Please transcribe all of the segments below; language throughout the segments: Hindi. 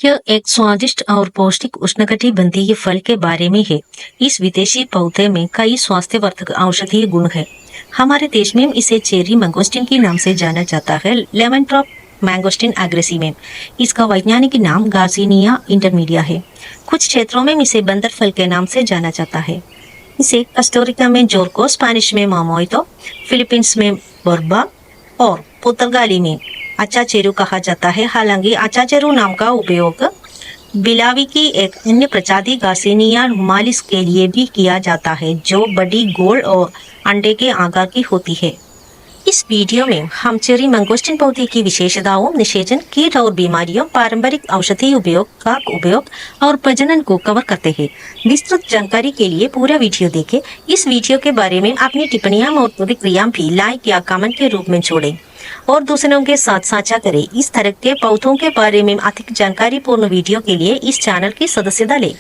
यह एक स्वादिष्ट और पौष्टिक उष्णकटिबंधीय फल के बारे में है। इस विदेशी पौधे में कई स्वास्थ्यवर्धक औषधीय गुण है। हमारे देश में इसे चेरी मैंगोस्टीन के नाम से जाना जाता है, लेमन ड्रॉप मैंगोस्टीन एग्रेसिवम। इसका वैज्ञानिक नाम गार्सिनिया इंटरमीडिया है। कुछ क्षेत्रों में इसे बंदर फल के नाम से जाना जाता है। इसे कोस्टारिका में जोरको, स्पेनिश में मामोइतो, फिलीपींस में बोर्बा और पुर्तगाली में अचाचेरू कहा जाता है। हालांकि अचाचेरू नाम का उपयोग बिलावी की एक अन्य प्रजाति गार्सिनिया हुमालिस के लिए भी किया जाता है, जो बड़ी गोल और अंडे के आकार की होती है। इस वीडियो में हम चेरी मैंगोस्टीन पौधे की विशेषताओं, निषेचन, कीट और बीमारियों, पारंपरिक औषधि उपयोग और प्रजनन को कवर करते हैं। विस्तृत जानकारी के लिए पूरा वीडियो देखें। इस वीडियो के बारे में अपनी टिप्पणियां और प्रतिक्रिया भी लाइक या कमेंट के रूप में छोड़ें और दूसरों के साथ साझा करें। इस तरह के पौधों के बारे में अधिक जानकारी पूर्ण वीडियो के लिए इस चैनल की सदस्यता लें।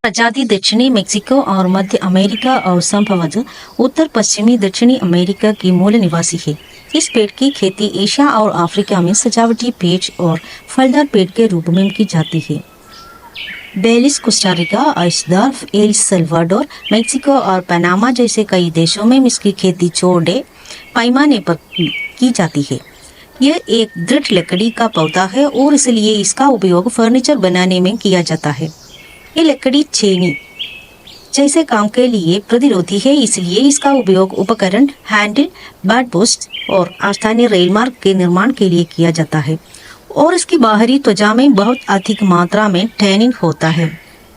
प्रजाति दक्षिणी मेक्सिको और मध्य अमेरिका और संभवतः उत्तर पश्चिमी दक्षिणी अमेरिका की मूल निवासी है। इस पेड़ की खेती एशिया और अफ्रीका में सजावटी पेड़ और फलदार पेड़ के रूप में की जाती है। बेलिस, कोस्टारिका, आइसदार्फ, एल सल्वाडोर, मेक्सिको और पनामा जैसे कई देशों में इसकी खेती छोटे पैमाने पर की जाती है। यह एक दृढ़ लकड़ी का पौधा है और इसलिए इसका उपयोग फर्नीचर बनाने में किया जाता है। ये लकड़ी छेनी जैसे काम के लिए प्रतिरोधी है, इसलिए इसका उपयोग उपकरण, हैंडल, बैट पोस्ट और स्थानीय रेल मार्ग के निर्माण के लिए किया जाता है। और इसकी बाहरी त्वचा में बहुत अधिक मात्रा में टैनिन होता है।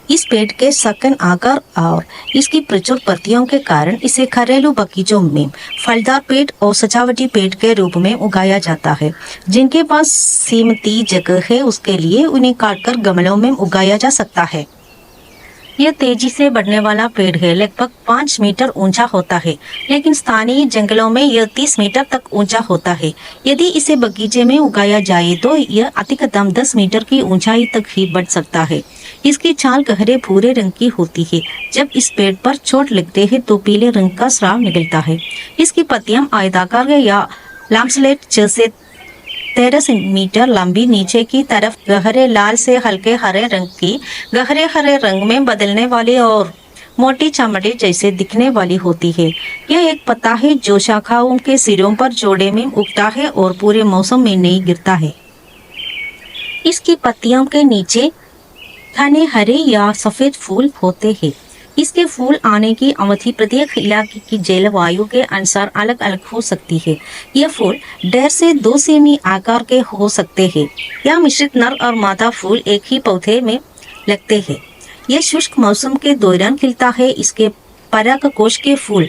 इस पेड़ के सघन आकार और इसकी प्रचुर पत्तियों के कारण इसे घरेलू बगीचों में फलदार पेड़ और सजावटी पेड़ के रूप में उगाया जाता है। जिनके पास सीमित जगह है, उसके लिए उन्हें काटकर गमलों में उगाया जा सकता है। यह तेजी से बढ़ने वाला पेड़ है, लगभग 5 मीटर ऊंचा होता है, लेकिन स्थानीय जंगलों में यह 30 मीटर तक ऊंचा होता है। यदि इसे बगीचे में उगाया जाए तो यह अधिकतम 10 मीटर की ऊंचाई तक ही बढ़ सकता है। इसकी छाल गहरे भूरे रंग की होती है। जब इस पेड़ पर चोट लगते हैं तो पीले रंग का स्राव निकलता है। इसकी पत्तियां आयताकार या लैम्पस्लेट जैसे 13 सेंटीमीटर लंबी, नीचे की तरफ गहरे लाल से हल्के हरे रंग की, गहरे हरे रंग में बदलने वाली और मोटी चमड़ी जैसे दिखने वाली होती है। यह एक पत्ता है जो शाखाओं के सिरों पर जोड़े में उगता है और पूरे मौसम में नहीं गिरता है। इसकी पत्तियों के नीचे घने हरे या सफेद फूल होते हैं। इसके फूल आने की अवधि प्रत्येक इलाके की जलवायु के अनुसार अलग अलग हो सकती है। यह फूल 1.5 से 2 सेमी आकार के हो सकते हैं। यह मिश्रित नर और मादा फूल एक ही पौधे में लगते हैं। यह शुष्क मौसम के दौरान खिलता है। इसके परागकोश के फूल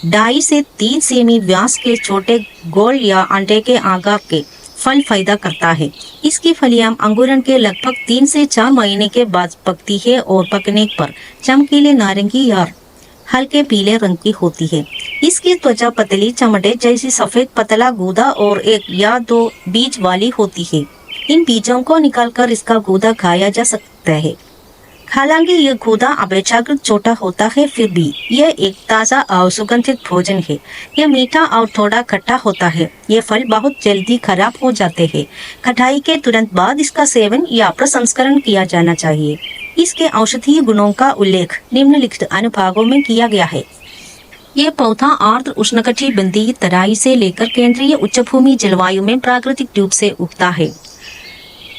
2.5 से 3 सेमी व्यास के छोटे गोल या अंडे के आकार के फल पैदा करता है। इसकी फलियां अंकुरण के लगभग 3 से 4 महीने के बाद पकती है और पकने पर चमकीले नारंगी या हल्के पीले रंग की होती है। इसकी त्वचा पतली चमड़े जैसी सफेद पतला गूदा और 1 या 2 बीज वाली होती है। इन बीजों को निकालकर इसका गूदा खाया जा सकता है। हालांकि यह गूदा अपेक्षाकृत छोटा होता है, फिर भी यह एक ताज़ा और सुगंधित भोजन है। यह मीठा और थोड़ा खट्टा होता है। ये फल बहुत जल्दी खराब हो जाते हैं। कटाई के तुरंत बाद इसका सेवन या प्रसंस्करण किया जाना चाहिए। इसके औषधीय गुणों का उल्लेख निम्नलिखित अनुभागों में किया गया है। यह पौधा आर्द्र उष्णकटिबंधीय तराई से लेकर केंद्रीय उच्चभूमि जलवायु में प्राकृतिक रूप से उगता है।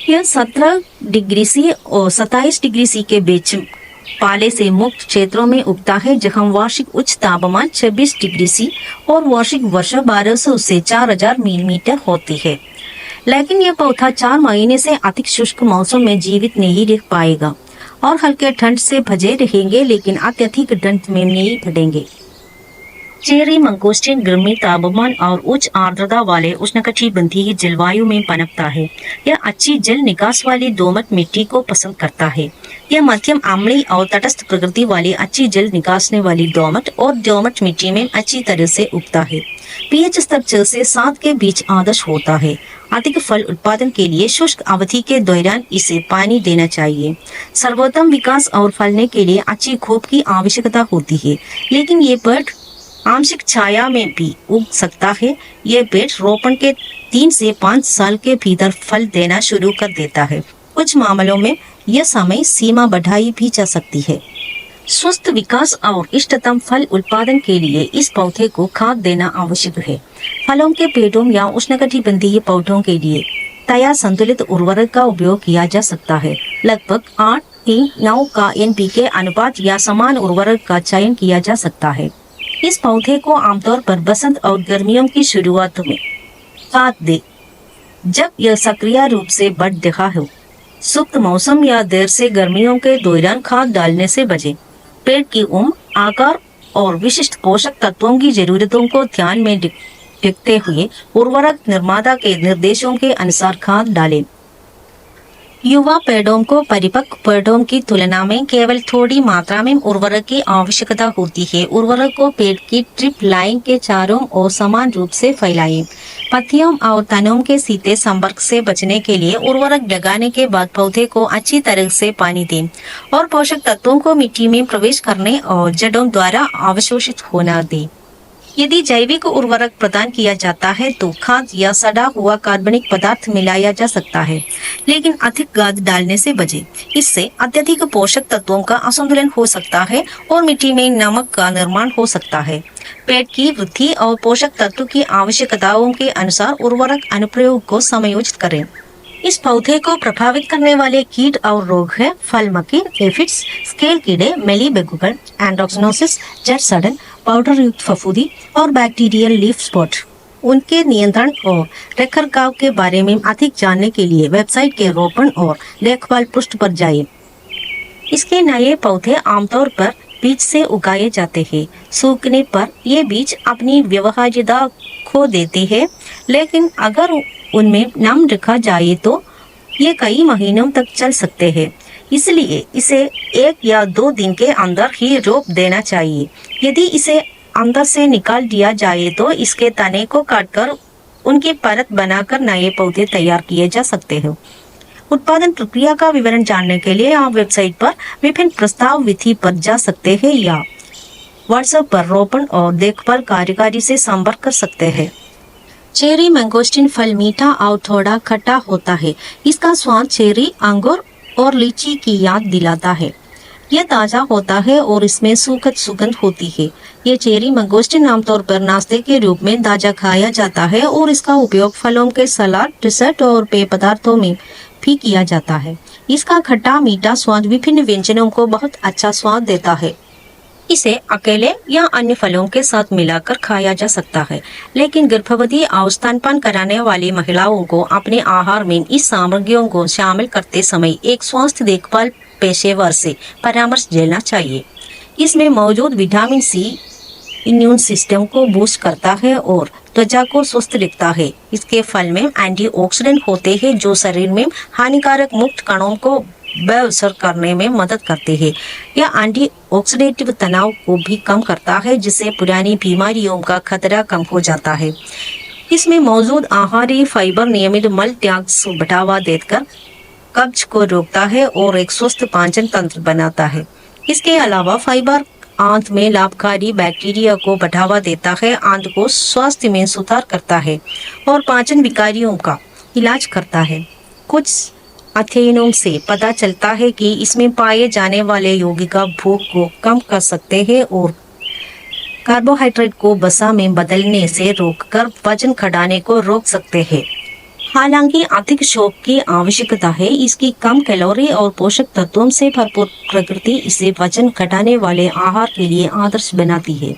यह 17 डिग्री सी और 27 डिग्री सी के बीच पाले से मुक्त क्षेत्रों में उगता है, जहां वार्षिक उच्च तापमान 26 डिग्री सी और वार्षिक वर्षा 1200 से 4000 मिलीमीटर होती है। लेकिन यह पौधा 4 महीने से अधिक शुष्क मौसम में जीवित नहीं रह पाएगा और हल्के ठंड से भजे रहेंगे, लेकिन अत्यधिक ठंड में नहीं बढ़ेंगे। चेरी मैंगोस्टीन गर्मी, तापमान और उच्च आर्द्रता वाले उष्णकटिबंधीय जलवायु में पनपता है। यह अच्छी जल निकास वाली दोमट मिट्टी को पसंद करता है। यह मध्यम अम्लीय और तटस्थ प्रकृति वाली अच्छी जल निकासने वाली दोमट मिट्टी में अच्छी तरह से उगता है। पीएच स्तर 6 से 7 के बीच आदर्श होता है। अधिक फल उत्पादन के लिए शुष्क अवधि के दौरान इसे पानी देना चाहिए। सर्वोत्तम विकास और फलने के लिए अच्छी खोप की आवश्यकता होती है, लेकिन ये पेड़ आंशिक छाया में भी उग सकता है। ये पेड़ रोपण के 3 से 5 साल के भीतर फल देना शुरू कर देता है। कुछ मामलों में यह समय सीमा बढ़ाई भी जा सकती है। स्वस्थ विकास और इष्टतम फल उत्पादन के लिए इस पौधे को खाद देना आवश्यक है। फलों के पेड़ों या उष्णकटिबंधीय पौधों के लिए तैयार संतुलित उर्वरक का उपयोग किया जा सकता है। लगभग 8:9 का NPK अनुपात या समान उर्वरक का चयन किया जा सकता है। इस पौधे को आमतौर पर बसंत और गर्मियों की शुरुआत में खाद दे जब यह सक्रिय रूप से बढ़ रहा हो। सूक्त मौसम या देर से गर्मियों के दौरान खाद डालने से बचें। पेड़ की उम्र, आकार और विशिष्ट पोषक तत्वों की जरूरतों को ध्यान में रखते हुए उर्वरक निर्माता के निर्देशों के अनुसार खाद डालें। युवा पेड़ों को परिपक्व पेड़ों की तुलना में केवल थोड़ी मात्रा में उर्वरक की आवश्यकता होती है। उर्वरक को पेड़ की ट्रिप लाइन के चारों ओर समान रूप से फैलाएं। पत्तियों और तनों के सीधे संपर्क से बचने के लिए उर्वरक लगाने के बाद पौधे को अच्छी तरह से पानी दें और पोषक तत्वों को मिट्टी में प्रवेश करने और जड़ों द्वारा अवशोषित होना दें। यदि जैविक उर्वरक प्रदान किया जाता है तो खाद या सड़ा हुआ कार्बनिक पदार्थ मिलाया जा सकता है, लेकिन अधिक खाद डालने से बचें। इससे अत्यधिक पोषक तत्वों का असंतुलन हो सकता है और मिट्टी में नमक का निर्माण हो सकता है। पेड़ की वृद्धि और पोषक तत्व की आवश्यकताओं के अनुसार उर्वरक अनुप्रयोग को समायोजित करें। इस पौधे को प्रभावित करने वाले कीट और रोग है फल मक्खी, एफिड्स, स्केल कीड़े, मेलीबेगुल, एंड्रोक्सिनोसिस, जड़ सड़न, पाउडर युक्त फफूंदी और बैक्टीरियल लीफ स्पॉट। उनके नियंत्रण और रखरखाव के बारे में अधिक जानने के लिए वेबसाइट के रोपण और देखभाल पृष्ठ पर जाइए। इसके नए पौधे आमतौर पर बीज से उगाए जाते हैं। सूखने पर ये बीज अपनी व्यवहार्यता खो देते हैं, लेकिन अगर उनमें नम रखा जाए तो ये कई महीनों तक चल सकते हैं। इसलिए इसे 1 या 2 दिन के अंदर ही रोप देना चाहिए। यदि इसे अंदर से निकाल दिया जाए तो इसके तने को काटकर उनकी परत बनाकर नए पौधे तैयार किए जा सकते हैं। उत्पादन प्रक्रिया का विवरण जानने के लिए आप वेबसाइट पर विभिन्न प्रस्ताव विधि पर जा सकते हैं या व्हाट्सएप पर रोपण और देखभाल कार्यकारी से संपर्क कर सकते हैं। चेरी मैंगोस्टीन फल मीठा और थोड़ा खट्टा होता है। इसका स्वाद चेरी, अंगूर और लीची की याद दिलाता है। यह ताज़ा होता है और इसमें सूखद सुगंध होती है। ये चेरी मैंगोस्टीन आमतौर पर नाश्ते के रूप में ताज़ा खाया जाता है और इसका उपयोग फलों के सलाद, डेजर्ट और पेय पदार्थों में भी किया जाता है। इसका खट्टा मीठा स्वाद विभिन्न व्यंजनों को बहुत अच्छा स्वाद देता है। इसे अकेले या अन्य फलों के साथ मिलाकर खाया जा सकता है, लेकिन गर्भवती और स्तनपान कराने वाली महिलाओं को अपने आहार में इस सामग्रियों को शामिल करते समय एक स्वास्थ्य देखभाल पेशेवर से परामर्श लेना चाहिए। इसमें मौजूद विटामिन सी इम्यून सिस्टम को बूस्ट करता है और त्वचा को स्वस्थ रखता है। इसके फल में एंटीऑक्सीडेंट होते हैं जो शरीर में हानिकारक मुक्त कणों को बेअसर करने में मदद करते हैं। यह एंटीऑक्सीडेटिव तनाव को भी कम करता है, जिससे पुरानी बीमारियों का खतरा कम हो जाता है। इसमें मौजूद आहारी फाइबर नियमित मल त्याग को बढ़ावा देकर कब्ज को रोकता है और एक स्वस्थ पाचन तंत्र बनाता है। इसके अलावा फाइबर आंत में लाभकारी बैक्टीरिया को बढ़ावा देता है, आंत को स्वास्थ्य में सुधार करता है और पाचन विकारियों का इलाज करता है। कुछ अध्ययनों से पता चलता है कि इसमें पाए जाने वाले यौगिक भूख को कम कर सकते हैं और कार्बोहाइड्रेट को वसा में बदलने से रोककर वजन घटाने को रोक सकते हैं। हालांकि अधिक शौक की आवश्यकता है, इसकी कम कैलोरी और पोषक तत्वों से भरपूर प्रकृति इसे वजन घटाने वाले आहार के लिए आदर्श बनाती है।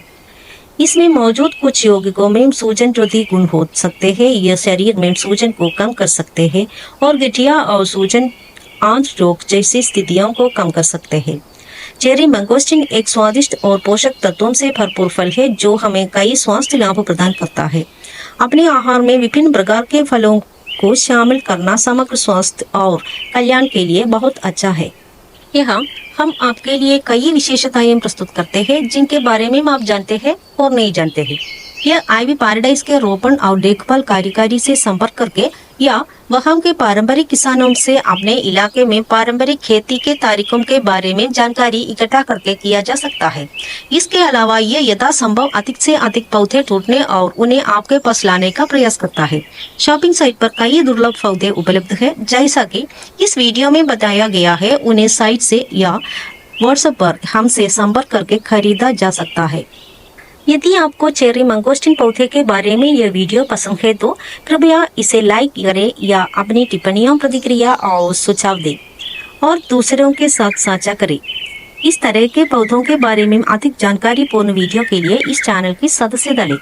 इसमें मौजूद कुछ यौगिकों में सूजन रोधी गुण हो सकते हैं। यह शरीर में सूजन को कम कर सकते हैं और गठिया और सूजन आंत रोग जैसी स्थितियों को कम कर सकते हैं। चेरी मैंगोस्टीन एक स्वादिष्ट और पोषक तत्वों से भरपूर फल है जो हमें कई स्वास्थ्य लाभ प्रदान करता है। अपने आहार में विभिन्न प्रकार के फलों को शामिल करना समग्र स्वास्थ्य और कल्याण के लिए बहुत अच्छा है। यहाँ हम आपके लिए कई विशेषताएं प्रस्तुत करते हैं जिनके बारे में आप जानते हैं और नहीं जानते हैं। यह आईवी पैराडाइज के रोपण और देखभाल कार्यकारी से संपर्क करके या वहां के पारंपरिक किसानों से अपने इलाके में पारंपरिक खेती के तरीकों के बारे में जानकारी इकट्ठा करके किया जा सकता है। इसके अलावा ये यथासंभव अधिक से अधिक पौधे ढूंढने और उन्हें आपके पास लाने का प्रयास करता है। शॉपिंग साइट पर कई दुर्लभ पौधे उपलब्ध है, जैसा कि इस वीडियो में बताया गया है। उन्हें साइट से या व्हाट्सएप पर हमसे संपर्क करके खरीदा जा सकता है। यदि आपको चेरी मैंगोस्टीन पौधे के बारे में यह वीडियो पसंद है तो कृपया इसे लाइक करें या अपनी टिप्पणियों, प्रतिक्रिया और सुझाव दें और दूसरों के साथ साझा करें। इस तरह के पौधों के बारे में अधिक जानकारी पूर्ण वीडियो के लिए इस चैनल की सदस्यता लें।